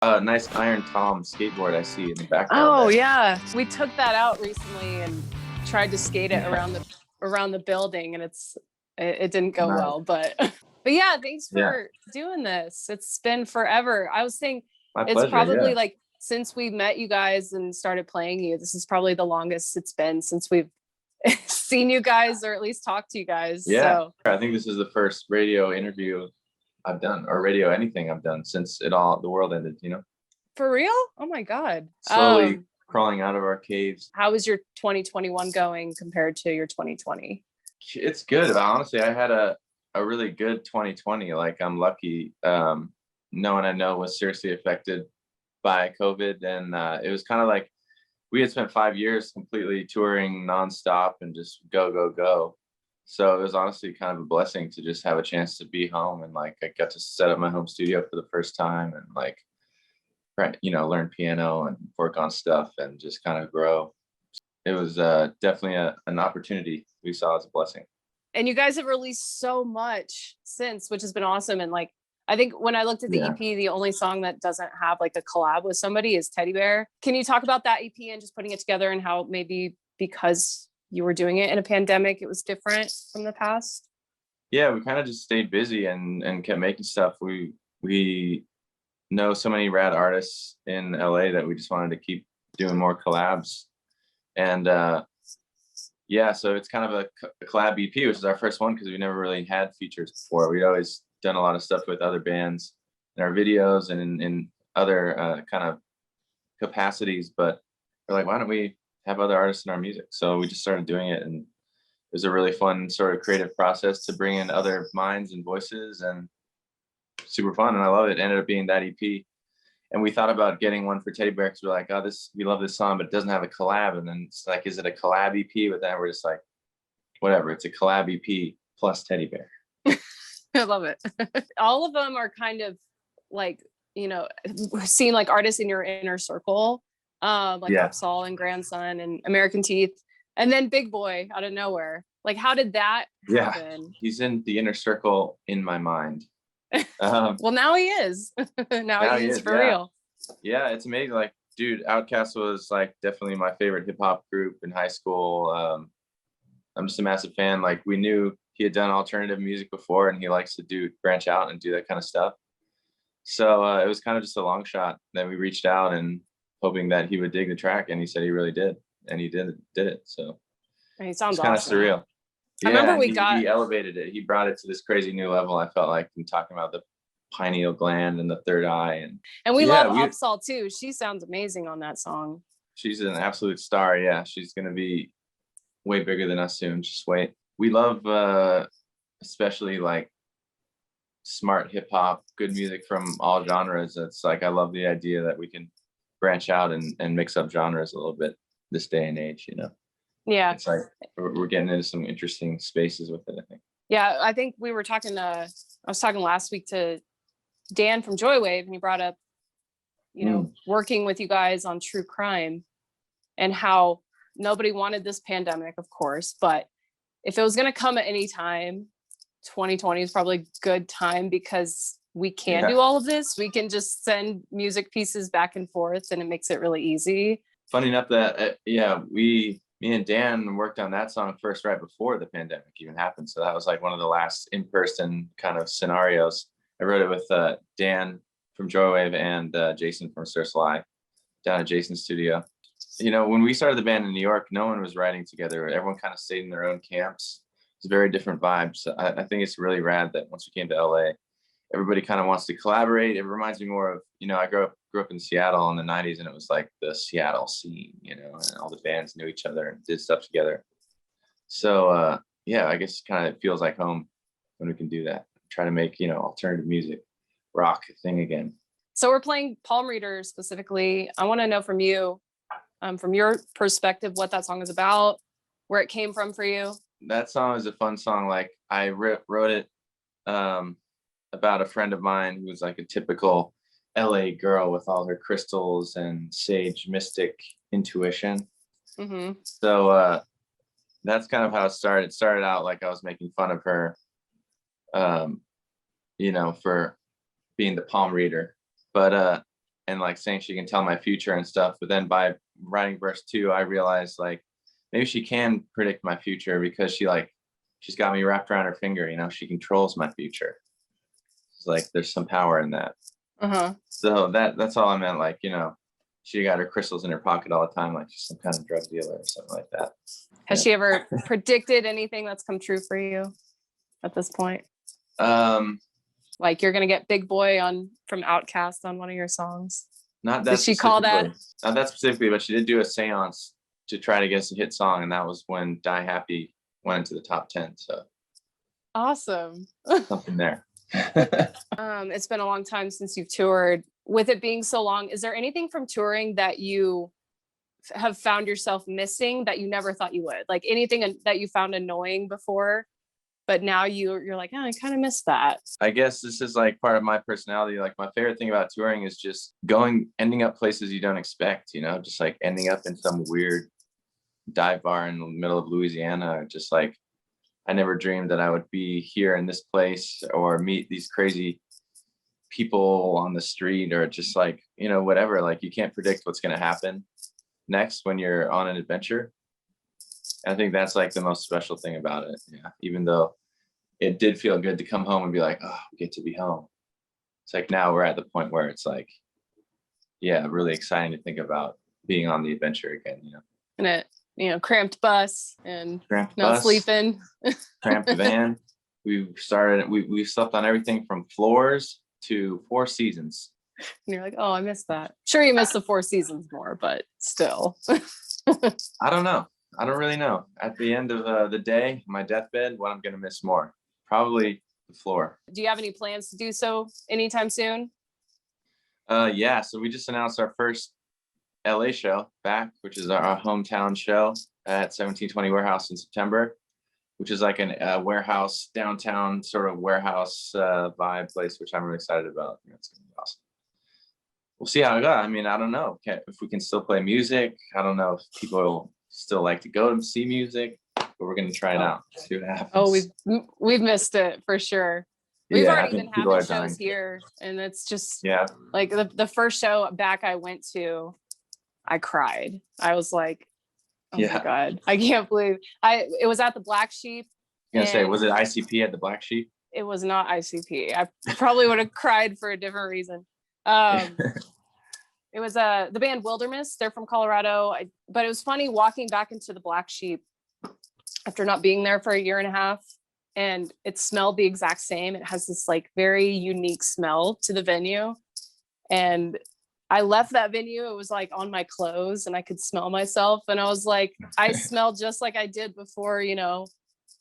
Nice Iron Tom skateboard I see in the background Oh there. yeah, we took that out recently and tried to skate it Yeah, around the building, and it didn't go nice. well, but but yeah, thanks Yeah, for doing this. It's been forever. I was saying my it's pleasure. probably Yeah, like since we met you guys and started playing you, this is probably the longest it's been since we've seen you guys or at least talked to you guys. yeah. So I think this is the first radio interview I've done, or radio anything I've done since the world ended. for real? Oh my God. Slowly crawling out of our caves. How is your 2021 going compared to your 2020? It's good. Honestly, I had a really good 2020. Like I'm lucky. No one I know was seriously affected by COVID, and it was kind of like we had spent 5 years completely touring nonstop and just go go go. So it was honestly kind of a blessing to just have a chance to be home, and like I got to set up my home studio for the first time and like learn piano and work on stuff and just kind of grow. It was definitely an opportunity we saw as a blessing. And you guys have released so much since, which has been awesome. And like, I think when I looked at the Yeah. EP, the only song that doesn't have like a collab with somebody is Teddy Bear. Can you talk about that EP and just putting it together and how maybe because you were doing it in a pandemic, it was different from the past? Yeah, we kind of just stayed busy and kept making stuff. We know so many rad artists in LA that we just wanted to keep doing more collabs. And yeah, so it's kind of a collab EP, which is our first one because we never really had features before. We'd always done a lot of stuff with other bands in our videos and in other kind of capacities, but we're like, why don't we have other artists in our music? So we just started doing it, and it was a really fun sort of creative process to bring in other minds and voices, and super fun. And I love it. It ended up being that EP. And we thought about getting one for Teddy Bear because we're like, oh, we love this song, but it doesn't have a collab. And then it's like, is it a collab EP? But then we're just like, whatever, it's a collab EP plus Teddy Bear. I love it. All of them are kind of like, seeing like artists in your inner circle, like Yeah. Upsall and Grandson and American Teeth, and then Big Boy out of nowhere. Like, how did that happen? Yeah, he's in the inner circle in my mind. Well, now he is. now he is for real. Yeah, it's amazing. Like, dude, Outkast was like definitely my favorite hip hop group in high school. I'm just a massive fan. Like, we knew he had done alternative music before, and he likes to branch out and do that kind of stuff. So it was kind of just a long shot that we reached out and hoping that he would dig the track, and he said he really did, and he did it. So he sounds it's kind awesome. of surreal. I remember he elevated it. He brought it to this crazy new level. I felt like in talking about the pineal gland and the third eye, and we love Upsall too. She sounds amazing on that song. She's an absolute star. Yeah, she's gonna be way bigger than us soon. Just wait. We love especially like smart hip hop, good music from all genres. It's like I love the idea that we can branch out and mix up genres a little bit this day and age. Yeah, it's like we're getting into some interesting spaces with it, I think. Yeah, I think we were talking. I was talking last week to Dan from Joywave, and he brought up, working with you guys on true crime, and how nobody wanted this pandemic, of course, but if it was going to come at any time, 2020 is probably a good time because we can do all of this. We can just send music pieces back and forth, and it makes it really easy. Funny enough that me and Dan worked on that song first right before the pandemic even happened. So that was like one of the last in-person kind of scenarios. I wrote it with Dan from Joywave and Jason from Sir Sly down at Jason's studio. When we started the band in New York, no one was writing together. Everyone kind of stayed in their own camps. It's very different vibes. So I think it's really rad that once we came to LA, everybody kind of wants to collaborate. It reminds me more of, I grew up in Seattle in the 90s, and it was like the Seattle scene, and all the bands knew each other and did stuff together. So yeah, I guess kind of it feels like home when we can do that. Try to make, alternative music rock a thing again. So we're playing Palm Reader specifically. I want to know from you, from your perspective, what that song is about, where it came from for you. That song is a fun song. Like I wrote it about a friend of mine who was like a typical LA girl with all her crystals and sage mystic intuition. Mm-hmm. So that's kind of how it started. It started out like I was making fun of her, for being the palm reader. But and like saying she can tell my future and stuff. But then by writing verse 2, I realized like maybe she can predict my future because she's got me wrapped around her finger, you know, she controls my future. It's like there's some power in that. So that's all I meant. Like, you know, she got her crystals in her pocket all the time, like she's some kind of drug dealer or something like that. Has she ever predicted anything that's come true for you at this point? Like you're gonna get Big Boy from Outkast on one of your songs. Not that. Did she call that? Not that specifically, but she did do a seance to try to get us a hit song, and that was when Die Happy went into the top 10. So awesome. Something there. It's been a long time since you've toured. With it being so long, is there anything from touring that you have found yourself missing that you never thought you would? Like anything that you found annoying before, but now you're like, oh, I kind of miss that. I guess this is like part of my personality. Like my favorite thing about touring is just ending up places you don't expect, you know, just like ending up in some weird dive bar in the middle of Louisiana. Just like, I never dreamed that I would be here in this place or meet these crazy people on the street, or just like, you know, whatever. Like you can't predict what's going to happen next when you're on an adventure. I think that's like the most special thing about it. Yeah. Even though it did feel good to come home and be like, oh, we get to be home. It's like now we're at the point where it's like, yeah, really exciting to think about being on the adventure again, you know. And it, you know, cramped bus and cramped not bus, sleeping. cramped van. We slept on everything from floors to Four Seasons. And you're like, oh, I missed that. Sure, you missed the Four Seasons more, but still. I don't know. I don't really know. At the end of the day, my deathbed, what I'm going to miss more? Probably the floor. Do you have any plans to do so anytime soon? Yeah, so we just announced our first LA show back, which is our hometown show at 1720 Warehouse in September, which is like a warehouse, downtown sort of warehouse vibe place, which I'm really excited about. It's going to be awesome. We'll see how it goes. I mean, I don't know if we can still play music. I don't know if people still like to go to see music, but we're going to try it out. See what happens. Oh, we've missed it for sure. We've already been having shows here, and it's just like the first show back I went to, I cried. I was like, oh my God, I can't believe it was at the Black Sheep. I'm gonna say, was it ICP at the Black Sheep? It was not ICP. I probably would have cried for a different reason. It was the band Wilderness. They're from Colorado. But it was funny walking back into the Black Sheep after not being there for a year and a half, and it smelled the exact same. It has this like very unique smell to the venue. And I left that venue. It was like on my clothes and I could smell myself. And I was like, I smell just like I did before, you know,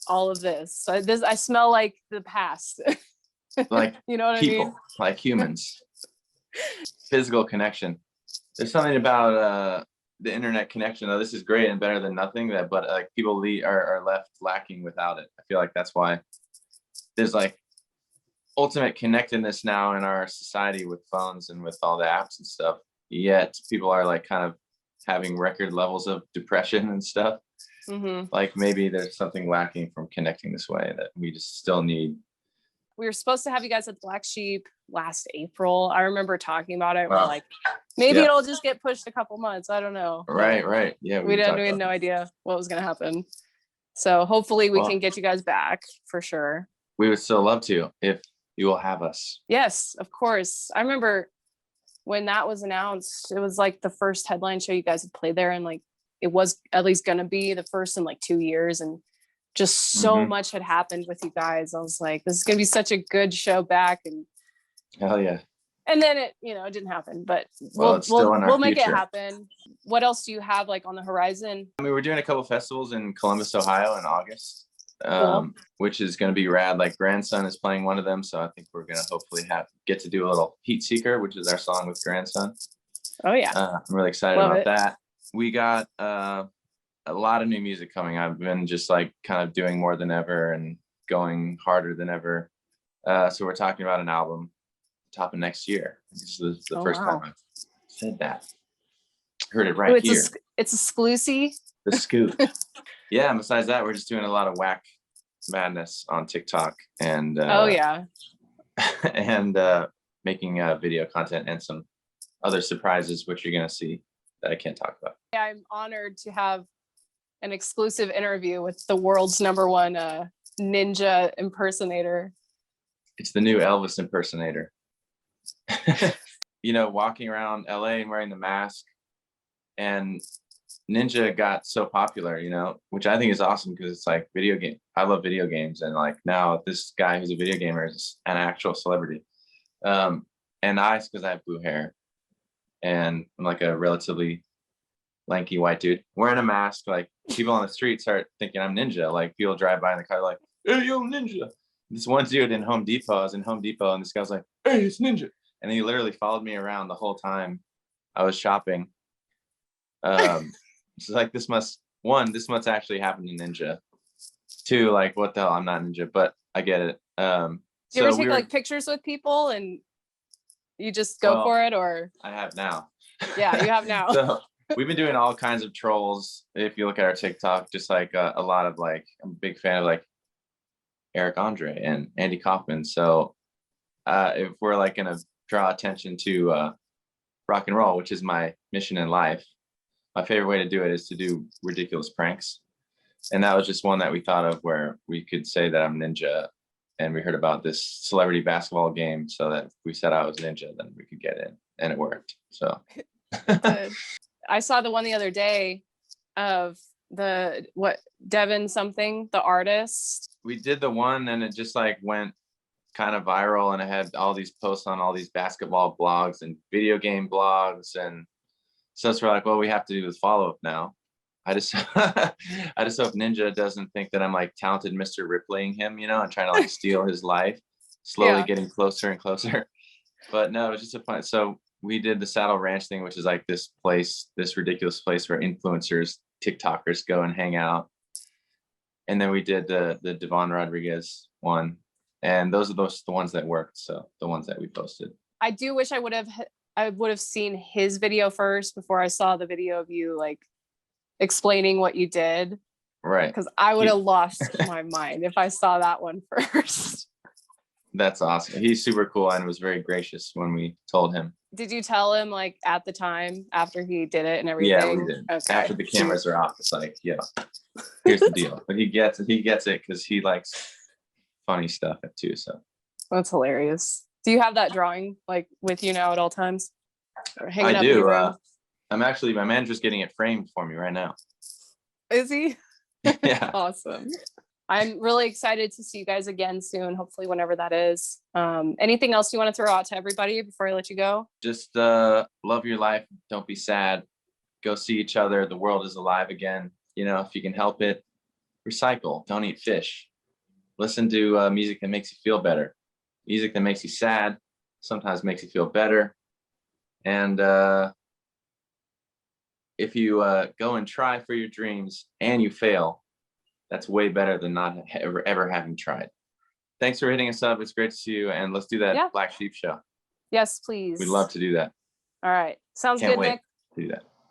all of this. So I smell like the past. Like, you know what people, I mean? like humans. Physical connection. There's something about the internet connection, though. This is great and better than nothing, but like people are left lacking without it. I feel like that's why there's like ultimate connectedness now in our society with phones and with all the apps and stuff. Yet people are like kind of having record levels of depression and stuff. Like maybe there's something lacking from connecting this way that we just still need. We were supposed to have you guys at Black Sheep last April. I remember talking about it. Wow. We're like, maybe it'll just get pushed a couple months. I don't know. Right. Yeah. We had no idea what was going to happen. So hopefully we can get you guys back for sure. We would still love to if you will have us. Yes, of course. I remember when that was announced, it was like the first headline show you guys had played there. And like, it was at least going to be the first in like 2 years. And just so much had happened with you guys. I was like, this is going to be such a good show back. And hell yeah. And then it, you know, it didn't happen, but we'll make it happen. What else do you have like on the horizon? I mean, we're doing a couple festivals in Columbus, Ohio in August, Cool. which is going to be rad. Like Grandson is playing one of them. So I think we're going to hopefully get to do a little Heat Seeker, which is our song with Grandson. Oh yeah. I'm really excited about that. We got a lot of new music coming. I've been just like kind of doing more than ever and going harder than ever. So we're talking about an album top of next year. This is the first time I've said that. Heard it right here. It's exclusive. The scoop. Yeah. And besides that, we're just doing a lot of whack madness on TikTok and and and making video content and some other surprises, which you're gonna see that I can't talk about. Yeah, I'm honored to have an exclusive interview with the world's #1 ninja impersonator. It's the new Elvis impersonator. You know, walking around LA and wearing the mask, and Ninja got so popular, you know, which I think is awesome because it's like video game. I love video games, and like now this guy who's a video gamer is an actual celebrity. And because I have blue hair, and I'm like a relatively lanky white dude wearing a mask. Like people on the street start thinking I'm Ninja. Like people drive by in the car, like, "Hey, yo, Ninja!" This one dude in Home Depot, I was in Home Depot, and this guy's like, "Hey, it's Ninja!" And he literally followed me around the whole time I was shopping. So like this must actually happen to Ninja. Two, like what the hell? I'm not Ninja, but I get it. Do you ever take like pictures with people and you just go for it, or? I have now. Yeah, you have now. So we've been doing all kinds of trolls. If you look at our TikTok, just like a lot of like, I'm a big fan of like Eric Andre and Andy Kaufman. So if we're like gonna draw attention to rock and roll, which is my mission in life, my favorite way to do it is to do ridiculous pranks. And that was just one that we thought of where we could say that I'm Ninja, and we heard about this celebrity basketball game, so that if we said I was Ninja, then we could get in, and it worked. So I saw the one the other day of Devin something, the artist. We did the one, and it just like went kind of viral, and it had all these posts on all these basketball blogs and video game blogs, and so we're like, well, we have to do this follow-up now. I just hope Ninja doesn't think that I'm like talented Mr. Ripleying him, you know, and trying to like steal his life, slowly getting closer and closer. But no, it was just a fun. So we did the Saddle Ranch thing, which is like this ridiculous place where influencers, TikTokers go and hang out. And then we did the Devon Rodriguez one, and those are the ones that worked. So the ones that we posted. I do wish I would have seen his video first before I saw the video of you like explaining what you did. Right. Because I would have lost my mind if I saw that one first. That's awesome. He's super cool and was very gracious when we told him. Did you tell him like at the time after he did it and everything? Yeah, we did. Okay. After the cameras are off, it's like, yeah, here's the deal. But he gets it because he likes funny stuff too. So that's hilarious. Do you have that drawing like with you now at all times? Or hanging I up do. in your room? My manager's getting it framed for me right now. Is he? Yeah. Awesome. I'm really excited to see you guys again soon, hopefully whenever that is. Anything else you want to throw out to everybody before I let you go? Just love your life. Don't be sad. Go see each other. The world is alive again. You know, if you can help it, recycle. Don't eat fish. Listen to music that makes you feel better. Music that makes you sad sometimes makes you feel better. And if you go and try for your dreams and you fail, that's way better than not ever having tried. Thanks for hitting us up. It's great to see you. And let's do that Black Sheep show. Yes, please. We'd love to do that. All right. Sounds Can't good, wait Nick. to do that.